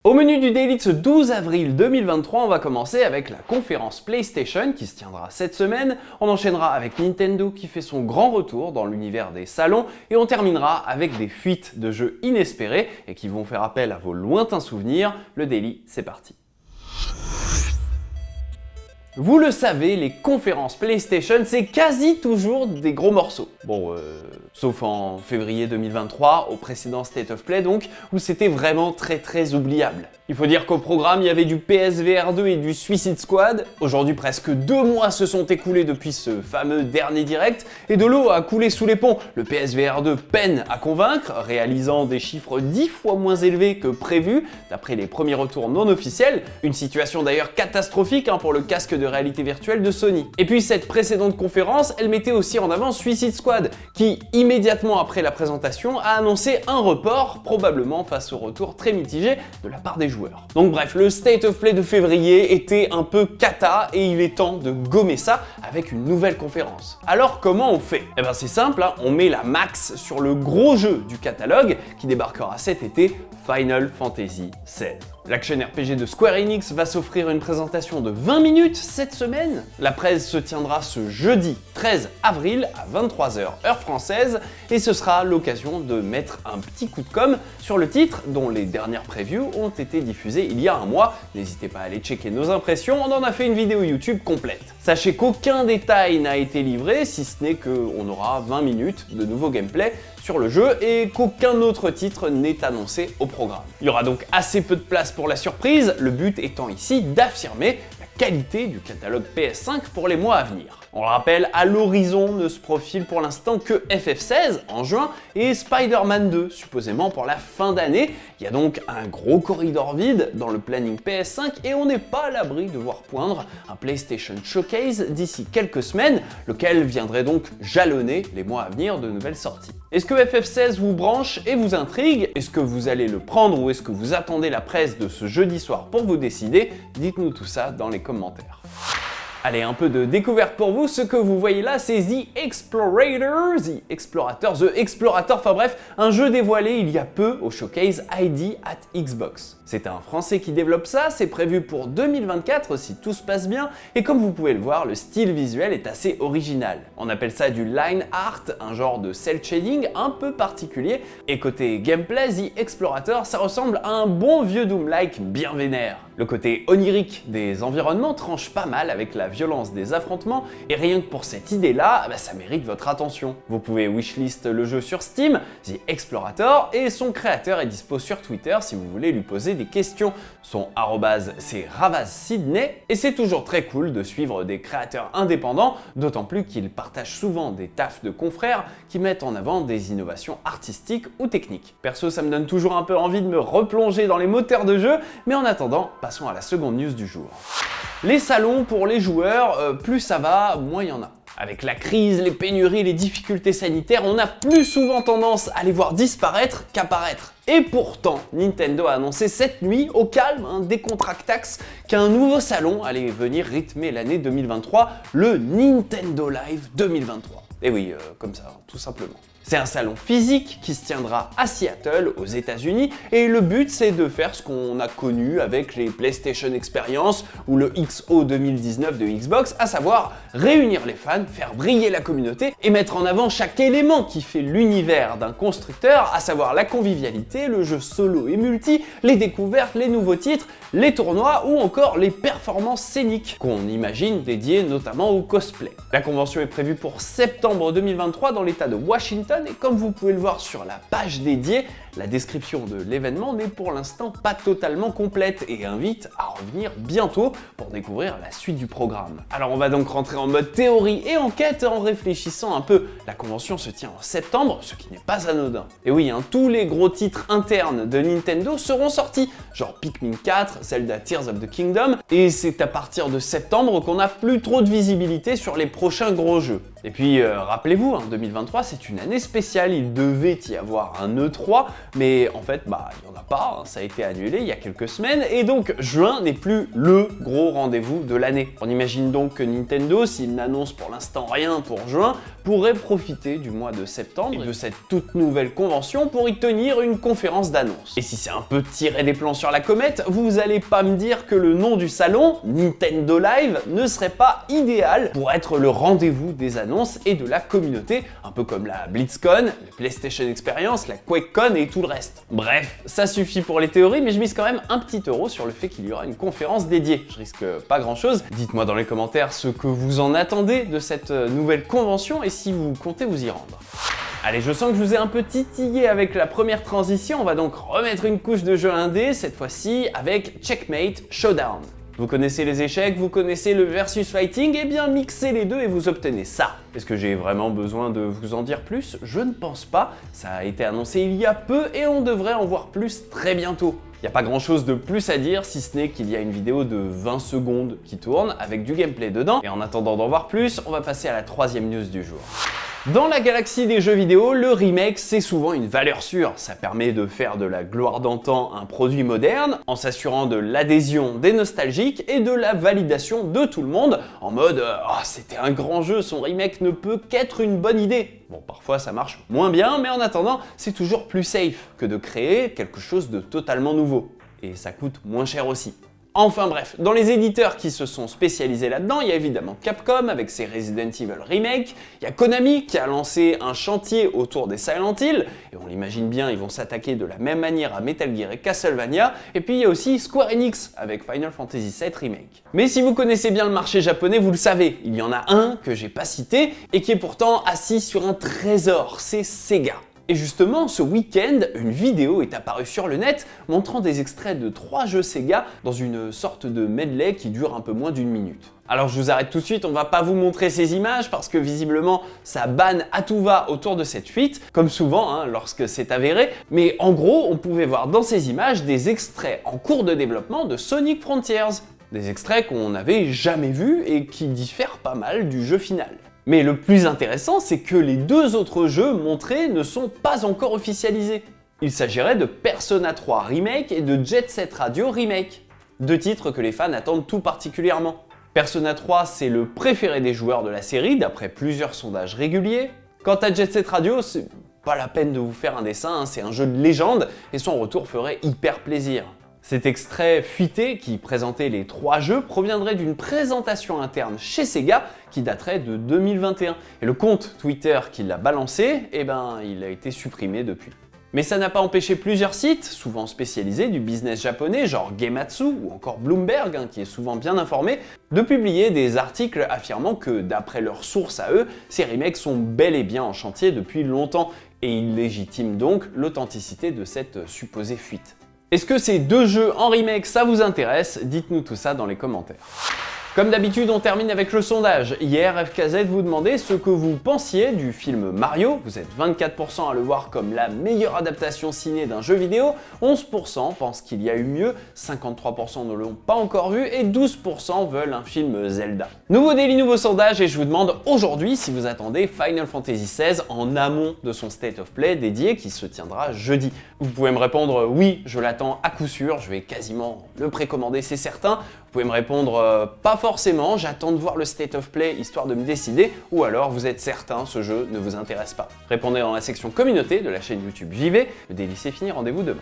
Au menu du Daily de ce 12 avril 2023, on va commencer avec la conférence PlayStation qui se tiendra cette semaine. On enchaînera avec Nintendo qui fait son grand retour dans l'univers des salons et on terminera avec des fuites de jeux inespérés et qui vont faire appel à vos lointains souvenirs. Le Daily, c'est parti. Vous le savez, les conférences PlayStation, c'est quasi toujours des gros morceaux. Bon, sauf en février 2023, au précédent State of Play donc, où c'était vraiment très oubliable. Il faut dire qu'au programme, il y avait du PSVR 2 et du Suicide Squad. Aujourd'hui, presque 2 mois se sont écoulés depuis ce fameux dernier direct, et de l'eau a coulé sous les ponts. Le PSVR 2 peine à convaincre, réalisant des chiffres 10 fois moins élevés que prévu, d'après les premiers retours non officiels. Une situation d'ailleurs catastrophique pour le casque de réalité virtuelle de Sony. Et puis cette précédente conférence, elle mettait aussi en avant Suicide Squad, qui immédiatement après la présentation a annoncé un report, probablement face au retour très mitigé de la part des joueurs. Donc bref, le State of Play de février était un peu cata et il est temps de gommer ça avec une nouvelle conférence. Alors comment on fait? Eh ben c'est simple, on met la max sur le gros jeu du catalogue qui débarquera cet été, Final Fantasy XVI. L'action RPG de Square Enix va s'offrir une présentation de 20 minutes cette semaine. La presse se tiendra ce jeudi 13 avril à 23h heure française et ce sera l'occasion de mettre un petit coup de com' sur le titre dont les dernières previews ont été diffusées il y a un mois. N'hésitez pas à aller checker nos impressions, on en a fait une vidéo YouTube complète. Sachez qu'aucun détail n'a été livré si ce n'est qu'on aura 20 minutes de nouveau gameplay sur le jeu et qu'aucun autre titre n'est annoncé au programme. Il y aura donc assez peu de place pour la surprise, le but étant ici d'affirmer la qualité du catalogue PS5 pour les mois à venir. On le rappelle, à l'horizon ne se profile pour l'instant que FF16 en juin et Spider-Man 2 supposément pour la fin d'année. Il y a donc un gros corridor vide dans le planning PS5 et on n'est pas à l'abri de voir poindre un PlayStation Showcase d'ici quelques semaines, lequel viendrait donc jalonner les mois à venir de nouvelles sorties. Est-ce que FF16 vous branche et vous intrigue? Est-ce que vous allez le prendre ou est-ce que vous attendez la presse de ce jeudi soir pour vous décider? Dites-nous tout ça dans les commentaires. Allez, un peu de découverte pour vous, ce que vous voyez là c'est The Explorator, enfin bref, un jeu dévoilé il y a peu au showcase ID at Xbox. C'est un Français qui développe ça, c'est prévu pour 2024 si tout se passe bien, et comme vous pouvez le voir, le style visuel est assez original. On appelle ça du line art, un genre de cel shading un peu particulier, et côté gameplay, The Explorator, ça ressemble à un bon vieux Doom-like bien vénère. Le côté onirique des environnements tranche pas mal avec la violence des affrontements, et rien que pour cette idée-là, ça mérite votre attention. Vous pouvez wishlist le jeu sur Steam, The Explorator, et son créateur est dispo sur Twitter si vous voulez lui poser des questions. Son arrobase c'est ravazsydney, et c'est toujours très cool de suivre des créateurs indépendants, d'autant plus qu'ils partagent souvent des tafs de confrères qui mettent en avant des innovations artistiques ou techniques. Perso, ça me donne toujours un peu envie de me replonger dans les moteurs de jeu, mais en attendant, passons à la seconde news du jour. Les salons pour les joueurs, plus ça va, moins il y en a. Avec la crise, les pénuries, les difficultés sanitaires, on a plus souvent tendance à les voir disparaître qu'apparaître. Et pourtant, Nintendo a annoncé cette nuit, au calme, décontractax, qu'un nouveau salon allait venir rythmer l'année 2023, le Nintendo Live 2023. Et oui, comme ça, tout simplement. C'est un salon physique qui se tiendra à Seattle, aux États-Unis, et le but c'est de faire ce qu'on a connu avec les PlayStation Experience ou le XO 2019 de Xbox, à savoir réunir les fans, faire briller la communauté et mettre en avant chaque élément qui fait l'univers d'un constructeur, à savoir la convivialité, le jeu solo et multi, les découvertes, les nouveaux titres, les tournois ou encore les performances scéniques, qu'on imagine dédiées notamment au cosplay. La convention est prévue pour septembre 2023 dans l'état de Washington, et comme vous pouvez le voir sur la page dédiée, la description de l'événement n'est pour l'instant pas totalement complète et invite à revenir bientôt pour découvrir la suite du programme. Alors on va donc rentrer en mode théorie et enquête en réfléchissant un peu. La convention se tient en septembre, ce qui n'est pas anodin. Et oui, tous les gros titres internes de Nintendo seront sortis, genre Pikmin 4, Zelda Tears of the Kingdom, et c'est à partir de septembre qu'on n'a plus trop de visibilité sur les prochains gros jeux. Et puis rappelez-vous, 2023 c'est une année spéciale, il devait y avoir un E3, mais en fait il n'y en a pas, ça a été annulé il y a quelques semaines, et donc juin n'est plus le gros rendez-vous de l'année. On imagine donc que Nintendo, s'il n'annonce pour l'instant rien pour juin, pourrait profiter du mois de septembre et de cette toute nouvelle convention pour y tenir une conférence d'annonce. Et si c'est un peu tiré des plans sur la comète, vous allez pas me dire que le nom du salon, Nintendo Live, ne serait pas idéal pour être le rendez-vous des annonces et de la communauté, un peu comme la BlitzCon, la PlayStation Experience, la QuakeCon et tout le reste. Bref, ça suffit pour les théories, mais je mise quand même un petit euro sur le fait qu'il y aura une conférence dédiée. Je risque pas grand chose. Dites-moi dans les commentaires ce que vous en attendez de cette nouvelle convention et si vous comptez vous y rendre. Allez, je sens que je vous ai un peu titillé avec la première transition, on va donc remettre une couche de jeu indé, cette fois-ci avec Checkmate Showdown. Vous connaissez les échecs, vous connaissez le versus fighting, et bien mixez les deux et vous obtenez ça. Est-ce que j'ai vraiment besoin de vous en dire plus? Je ne pense pas, ça a été annoncé il y a peu et on devrait en voir plus très bientôt. Il n'y a pas grand chose de plus à dire si ce n'est qu'il y a une vidéo de 20 secondes qui tourne avec du gameplay dedans, et en attendant d'en voir plus, on va passer à la troisième news du jour. Dans la galaxie des jeux vidéo, le remake c'est souvent une valeur sûre. Ça permet de faire de la gloire d'antan un produit moderne, en s'assurant de l'adhésion des nostalgiques et de la validation de tout le monde, en mode « Ah, c'était un grand jeu, son remake ne peut qu'être une bonne idée ». Bon, parfois ça marche moins bien, mais en attendant, c'est toujours plus safe que de créer quelque chose de totalement nouveau. Et ça coûte moins cher aussi. Enfin bref, dans les éditeurs qui se sont spécialisés là-dedans, il y a évidemment Capcom avec ses Resident Evil Remake, il y a Konami qui a lancé un chantier autour des Silent Hill, et on l'imagine bien, ils vont s'attaquer de la même manière à Metal Gear et Castlevania, et puis il y a aussi Square Enix avec Final Fantasy VII Remake. Mais si vous connaissez bien le marché japonais, vous le savez, il y en a un que j'ai pas cité, et qui est pourtant assis sur un trésor, c'est Sega. Et justement, ce week-end, une vidéo est apparue sur le net montrant des extraits de 3 jeux Sega dans une sorte de medley qui dure un peu moins d'1 minute. Alors je vous arrête tout de suite, on va pas vous montrer ces images parce que visiblement ça banne à tout va autour de cette fuite, comme souvent lorsque c'est avéré, mais en gros on pouvait voir dans ces images des extraits en cours de développement de Sonic Frontiers. Des extraits qu'on n'avait jamais vus et qui diffèrent pas mal du jeu final. Mais le plus intéressant, c'est que les 2 autres jeux montrés ne sont pas encore officialisés. Il s'agirait de Persona 3 Remake et de Jet Set Radio Remake. 2 titres que les fans attendent tout particulièrement. Persona 3, c'est le préféré des joueurs de la série, d'après plusieurs sondages réguliers. Quant à Jet Set Radio, c'est pas la peine de vous faire un dessin, c'est un jeu de légende et son retour ferait hyper plaisir. Cet extrait fuité qui présentait les 3 jeux proviendrait d'une présentation interne chez Sega qui daterait de 2021. Et le compte Twitter qui l'a balancé, il a été supprimé depuis. Mais ça n'a pas empêché plusieurs sites, souvent spécialisés du business japonais, genre Gematsu ou encore Bloomberg, qui est souvent bien informé, de publier des articles affirmant que, d'après leurs sources à eux, ces remakes sont bel et bien en chantier depuis longtemps, et ils légitiment donc l'authenticité de cette supposée fuite. Est-ce que ces 2 jeux en remake ça vous intéresse? Dites-nous tout ça dans les commentaires. Comme d'habitude, on termine avec le sondage. Hier, FKZ vous demandait ce que vous pensiez du film Mario. Vous êtes 24% à le voir comme la meilleure adaptation ciné d'un jeu vidéo, 11% pensent qu'il y a eu mieux, 53% ne l'ont pas encore vu et 12% veulent un film Zelda. Nouveau délit, nouveau sondage et je vous demande aujourd'hui si vous attendez Final Fantasy XVI en amont de son State of Play dédié qui se tiendra jeudi. Vous pouvez me répondre oui, je l'attends à coup sûr, je vais quasiment le précommander, c'est certain. Vous pouvez me répondre pas forcément, j'attends de voir le State of Play histoire de me décider, ou alors vous êtes certain, ce jeu ne vous intéresse pas. Répondez dans la section communauté de la chaîne YouTube JV, le délit c'est fini, rendez-vous demain.